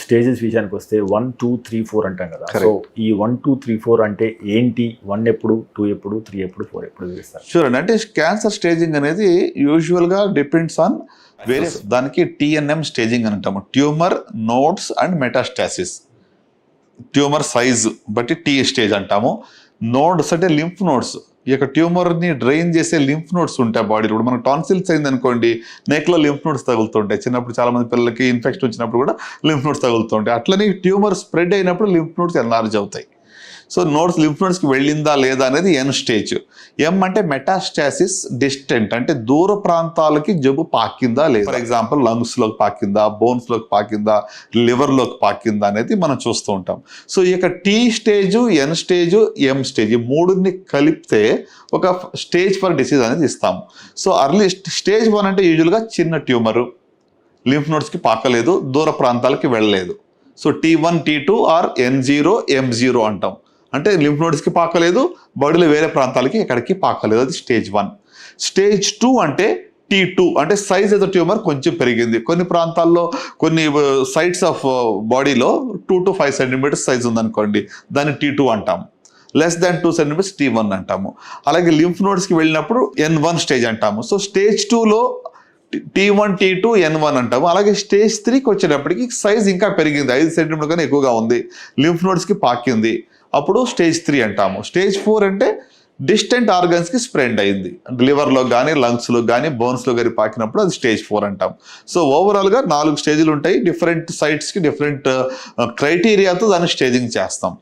Stages విషయానికి వస్తే 1, 2, 3, 4 అంటాం కదా. సో ఈ 1, 2, 3, 4 అంటే ఏంటి? 1 ఎప్పుడు, 2 ఎప్పుడు, 3 ఎప్పుడు, 4 ఎప్పుడు చూపిస్తారు? చూడండి, అంటే క్యాన్సర్ స్టేజింగ్ అనేది యూజువల్గా డిపెండ్స్ ఆన్ వేరియస్. దానికి TNM స్టేజింగ్ అని అంటాము, tumour, nodes and metastasis. Tumour size బట్టి T స్టేజ్ అంటాము. నోడ్స్ అంటే లింఫ్ నోడ్స్. ఈ యొక్క ట్యూమర్ని డ్రైన్ చేసే లింఫ్ నోడ్స్ ఉంటాయి బాడీలో. ఇప్పుడు మనకు టాన్సిల్స్ అయింది అనుకోండి, నెక్లో లింఫ్ నోడ్స్ తగులుతుంటాయి. చిన్నప్పుడు చాలా మంది పిల్లలకి ఇన్ఫెక్షన్ వచ్చినప్పుడు కూడా లింఫ్ నోడ్స్ తగులుతుంటాయి. అట్లనే ట్యూమర్ స్ప్రెడ్ అయినప్పుడు లింఫ్ నోడ్స్ ఎన్లార్జ్ అవుతాయి. సో నోడ్స్ లింఫ్ నోడ్స్కి వెళ్ళిందా లేదా అనేది N స్టేజ్. M అంటే మెటాస్టాసిస్, డిస్టెంట్ అంటే దూర ప్రాంతాలకి జబ్బు పాకిందా లేదా. ఫర్ ఎగ్జాంపుల్ లంగ్స్లోకి పాకిందా, బోన్స్లోకి పాకిందా, లివర్లోకి పాకిందా అనేది మనం చూస్తూ ఉంటాం. సో ఈ యొక్క T stage, N stage, M stage, ఈ మూడుని కలిపితే ఒక స్టేజ్ ఫర్ డిసీజ్ అనేది ఇస్తాము. సో అర్లీ స్టేజ్ 1 అంటే యూజువల్గా చిన్న ట్యూమరు, లింఫ్ నోడ్స్కి పాకలేదు, దూర ప్రాంతాలకి వెళ్ళలేదు. So T1, T2 are N0, M0 అంటాం. అంటే లింఫ్ నోడ్స్కి పాకలేదు, బాడీలో వేరే ప్రాంతాలకి ఎక్కడికి పాకలేదు. అది స్టేజ్ 1. స్టేజ్ 2 అంటే T2 అంటే సైజ్ ఆఫ్ ద ట్యూమర్ కొంచెం పెరిగింది. కొన్ని ప్రాంతాల్లో కొన్ని సైడ్స్ ఆఫ్ బాడీలో 2 to 5 సెంటీమీటర్స్ సైజ్ ఉందనుకోండి, దాన్ని T2 అంటాం. లెస్ దాన్ 2 సెంటీమీటర్స్ T1 అంటాము. అలాగే లింఫ్ నోడ్స్కి వెళ్ళినప్పుడు N1 స్టేజ్ అంటాము. సో స్టేజ్ 2లో T1, T2, N1 అంటాము. అలాగే స్టేజ్ 3కి వచ్చేటప్పటికి సైజ్ ఇంకా పెరిగింది, 5 సెంటీమీటర్ కన్నా ఎక్కువగా ఉంది, లింఫ్ నోడ్స్కి పాకింది, అప్పుడు స్టేజ్ 3 అంటాము. స్టేజ్ 4 అంటే డిస్టెంట్ ఆర్గన్స్కి స్ప్రెడ్ అయింది, లివర్లో కానీ, లంగ్స్లో కానీ, బోన్స్లో కానీ పాకినప్పుడు అది స్టేజ్ 4 అంటాం. సో ఓవరాల్గా 4 స్టేజ్లు ఉంటాయి. డిఫరెంట్ సైట్స్కి డిఫరెంట్ క్రైటీరియాతో దాన్ని స్టేజింగ్ చేస్తాం.